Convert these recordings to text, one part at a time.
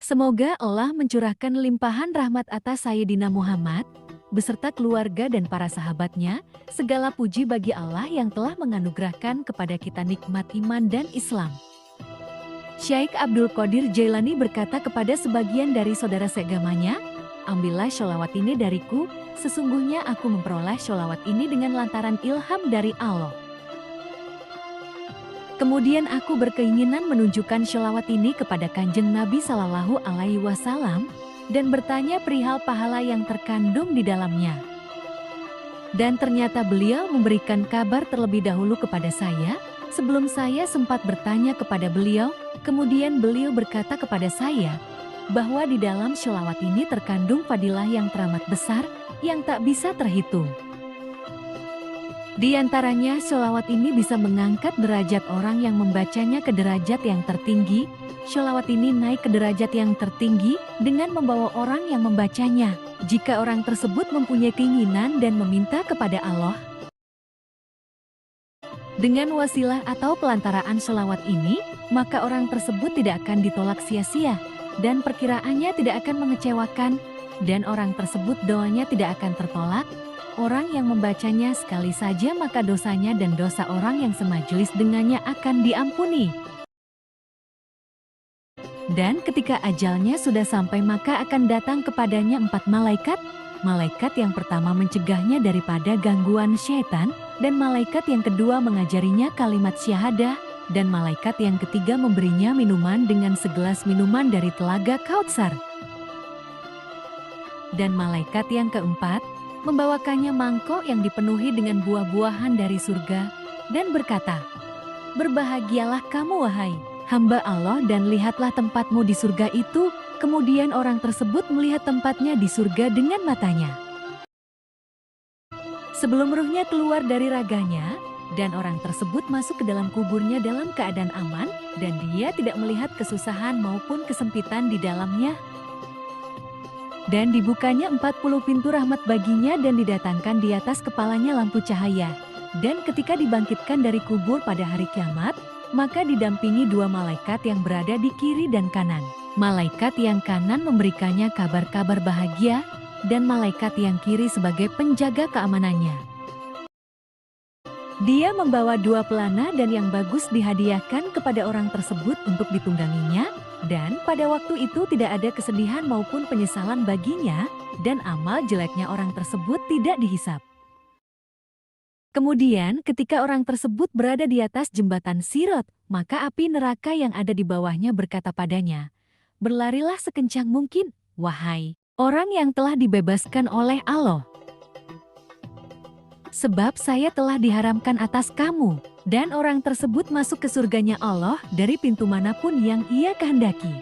Semoga Allah mencurahkan limpahan rahmat atas Sayyidina Muhammad, beserta keluarga dan para sahabatnya. Segala puji bagi Allah yang telah menganugerahkan kepada kita nikmat iman dan Islam. Syekh Abdul Qadir Jailani berkata kepada sebagian dari saudara seagamanya, "Ambillah sholawat ini dariku, sesungguhnya aku memperoleh sholawat ini dengan lantaran ilham dari Allah. Kemudian aku berkeinginan menunjukkan sholawat ini kepada Kanjeng Nabi Sallallahu Alaihi Wasallam dan bertanya perihal pahala yang terkandung di dalamnya. Dan ternyata beliau memberikan kabar terlebih dahulu kepada saya, sebelum saya sempat bertanya kepada beliau. Kemudian beliau berkata kepada saya, bahwa di dalam sholawat ini terkandung fadilah yang teramat besar, yang tak bisa terhitung. Di antaranya sholawat ini bisa mengangkat derajat orang yang membacanya ke derajat yang tertinggi. Sholawat ini naik ke derajat yang tertinggi dengan membawa orang yang membacanya. Jika orang tersebut mempunyai keinginan dan meminta kepada Allah, dengan wasilah atau pelantaraan sholawat ini, maka orang tersebut tidak akan ditolak sia-sia, dan perkiraannya tidak akan mengecewakan, dan orang tersebut doanya tidak akan tertolak. Orang yang membacanya sekali saja maka dosanya dan dosa orang yang semajelis dengannya akan diampuni. Dan ketika ajalnya sudah sampai maka akan datang kepadanya 4 malaikat. Malaikat yang pertama mencegahnya daripada gangguan syaitan, dan malaikat yang kedua mengajarinya kalimat syahadah, dan malaikat yang ketiga memberinya minuman dengan segelas minuman dari telaga Kautsar. Dan malaikat yang keempat membawakannya mangkok yang dipenuhi dengan buah-buahan dari surga, dan berkata, "Berbahagialah kamu wahai hamba Allah dan lihatlah tempatmu di surga itu." Kemudian orang tersebut melihat tempatnya di surga dengan matanya sebelum ruhnya keluar dari raganya, dan orang tersebut masuk ke dalam kuburnya dalam keadaan aman, dan dia tidak melihat kesusahan maupun kesempitan di dalamnya. Dan dibukanya 40 pintu rahmat baginya dan didatangkan di atas kepalanya lampu cahaya. Dan ketika dibangkitkan dari kubur pada hari kiamat, maka didampingi 2 malaikat yang berada di kiri dan kanan. Malaikat yang kanan memberikannya kabar-kabar bahagia, dan malaikat yang kiri sebagai penjaga keamanannya. Dia membawa 2 pelana dan yang bagus dihadiahkan kepada orang tersebut untuk ditungganginya, dan pada waktu itu tidak ada kesedihan maupun penyesalan baginya, dan amal jeleknya orang tersebut tidak dihisap. Kemudian ketika orang tersebut berada di atas jembatan Sirat, maka api neraka yang ada di bawahnya berkata padanya, "Berlarilah sekencang mungkin, wahai orang yang telah dibebaskan oleh Allah. Sebab saya telah diharamkan atas kamu." Dan orang tersebut masuk ke surganya Allah dari pintu manapun yang ia kehendaki.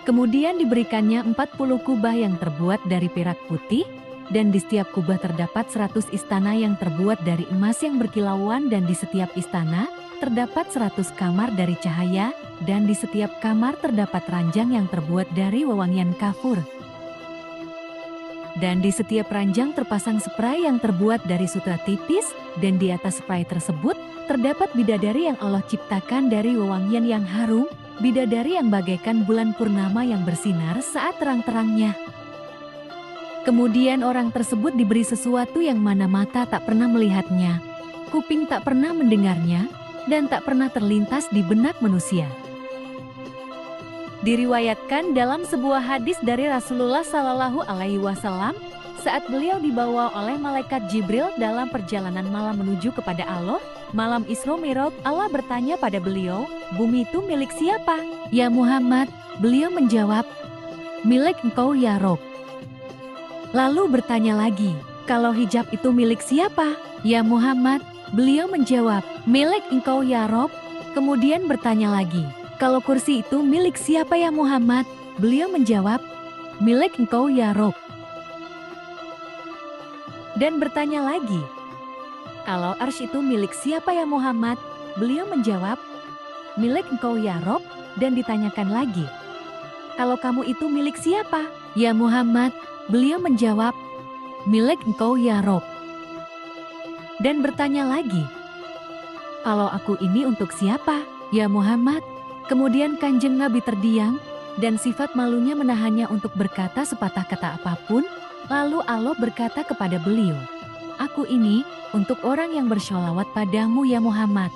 Kemudian diberikannya 40 kubah yang terbuat dari perak putih, dan di setiap kubah terdapat 100 istana yang terbuat dari emas yang berkilauan, dan di setiap istana terdapat 100 kamar dari cahaya, dan di setiap kamar terdapat ranjang yang terbuat dari wewangian kafur. Dan di setiap ranjang terpasang spray yang terbuat dari sutra tipis, dan di atas spray tersebut terdapat bidadari yang Allah ciptakan dari wewangian yang harum, bidadari yang bagaikan bulan purnama yang bersinar saat terang-terangnya. Kemudian orang tersebut diberi sesuatu yang mana mata tak pernah melihatnya, kuping tak pernah mendengarnya, dan tak pernah terlintas di benak manusia. Diriwayatkan dalam sebuah hadis dari Rasulullah Sallallahu Alaihi Wasallam, saat beliau dibawa oleh malaikat Jibril dalam perjalanan malam menuju kepada Allah, malam Isra Mi'raj, Allah bertanya pada beliau, "Bumi itu milik siapa?" "Ya Muhammad," beliau menjawab, "milik engkau ya Rob." Lalu bertanya lagi, "Kalau hijab itu milik siapa?" "Ya Muhammad," beliau menjawab, "milik engkau ya Rob." Kemudian bertanya lagi, "Kalau kursi itu milik siapa ya Muhammad?" Beliau menjawab, "Milik engkau ya Rob." Dan bertanya lagi, "Kalau arsy itu milik siapa ya Muhammad?" Beliau menjawab, "Milik engkau ya Rob." Dan ditanyakan lagi, "Kalau kamu itu milik siapa ya Muhammad?" Beliau menjawab, "Milik engkau ya Rob." Dan bertanya lagi, "Kalau aku ini untuk siapa ya Muhammad?" Kemudian Kanjeng Nabi terdiam, dan sifat malunya menahannya untuk berkata sepatah kata apapun. Lalu Allah berkata kepada beliau, "Aku ini untuk orang yang bersholawat padamu ya Muhammad."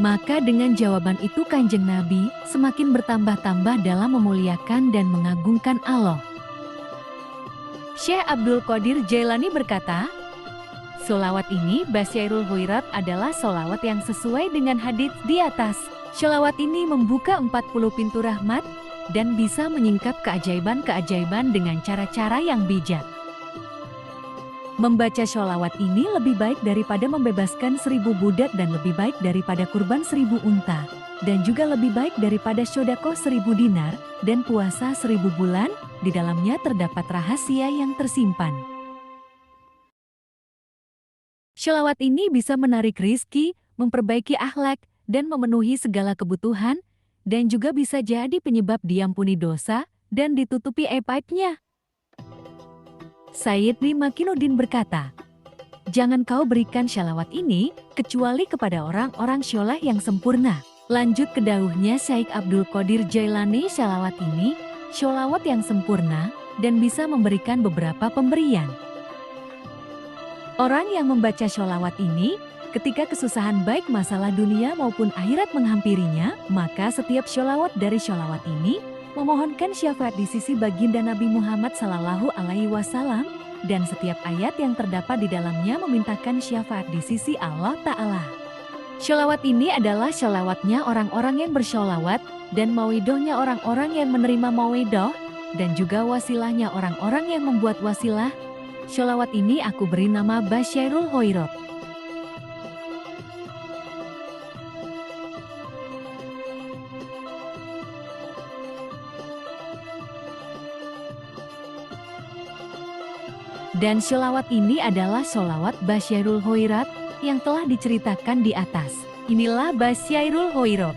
Maka dengan jawaban itu Kanjeng Nabi semakin bertambah-tambah dalam memuliakan dan mengagungkan Allah. Syekh Abdul Qadir Jailani berkata, "Sholawat ini Basyairul Huirat adalah sholawat yang sesuai dengan hadits di atas. Sholawat ini membuka 40 pintu rahmat dan bisa menyingkap keajaiban-keajaiban dengan cara-cara yang bijak. Membaca sholawat ini lebih baik daripada membebaskan 1000 budak dan lebih baik daripada kurban 1000 unta. Dan juga lebih baik daripada shodaqoh 1000 dinar dan puasa 1000 bulan, di dalamnya terdapat rahasia yang tersimpan." Sholawat ini bisa menarik rizki, memperbaiki akhlak, dan memenuhi segala kebutuhan, dan juga bisa jadi penyebab diampuni dosa dan ditutupi aib-aibnya. Sayyid Makinuddin berkata, "Jangan kau berikan sholawat ini kecuali kepada orang-orang sholeh yang sempurna." Lanjut ke dauhnya Syekh Abdul Qadir Jailani, sholawat ini sholawat yang sempurna dan bisa memberikan beberapa pemberian. Orang yang membaca sholawat ini, ketika kesusahan baik masalah dunia maupun akhirat menghampirinya, maka setiap sholawat dari sholawat ini memohonkan syafaat di sisi baginda Nabi Muhammad SAW, dan setiap ayat yang terdapat di dalamnya memintakan syafaat di sisi Allah Ta'ala. Sholawat ini adalah sholawatnya orang-orang yang bersholawat dan mawidohnya orang-orang yang menerima mawidoh, dan juga wasilahnya orang-orang yang membuat wasilah. Sholawat ini aku beri nama Basyairul Huirat. Dan sholawat ini adalah sholawat Basyairul Huirat yang telah diceritakan di atas. Inilah Basyairul Huirat.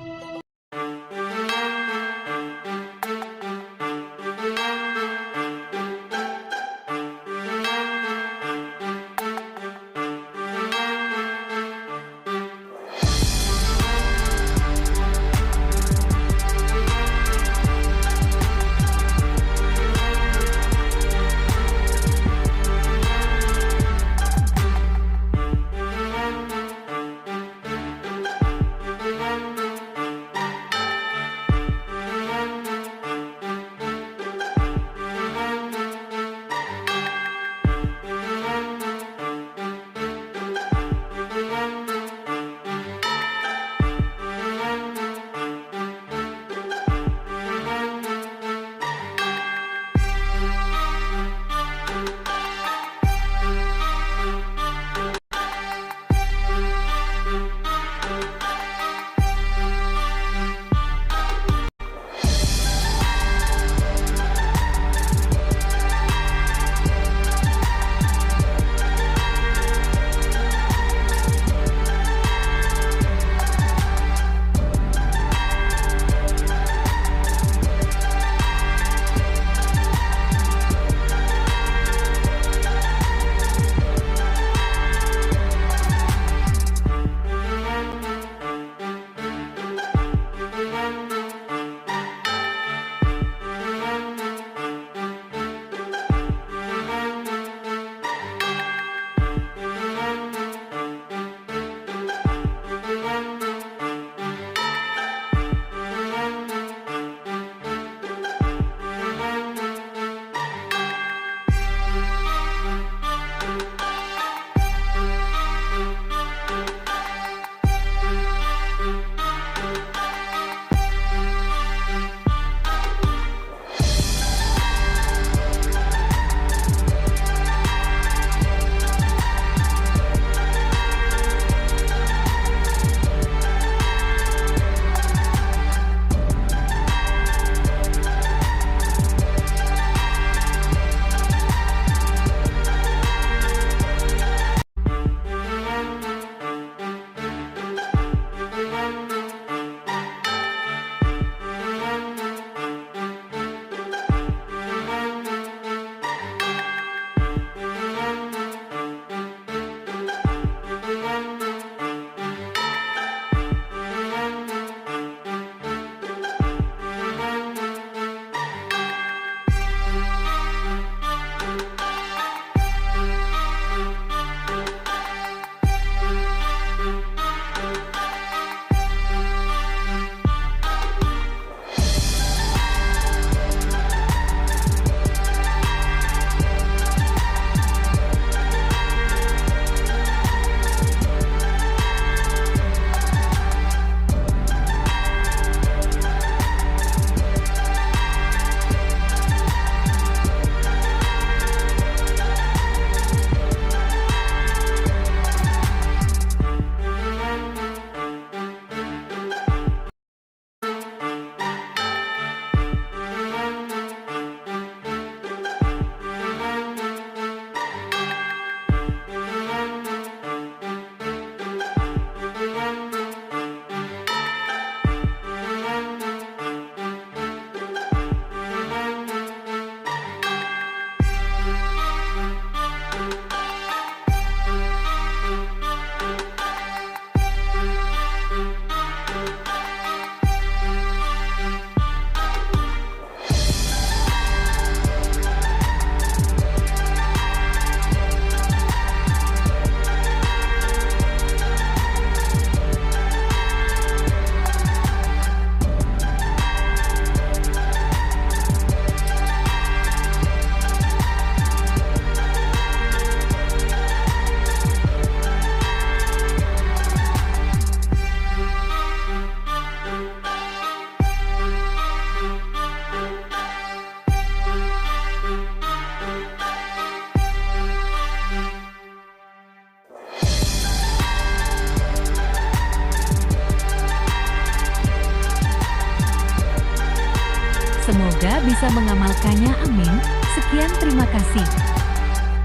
Semoga bisa mengamalkannya, amin. Sekian, terima kasih.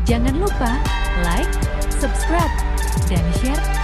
Jangan lupa like, subscribe, dan share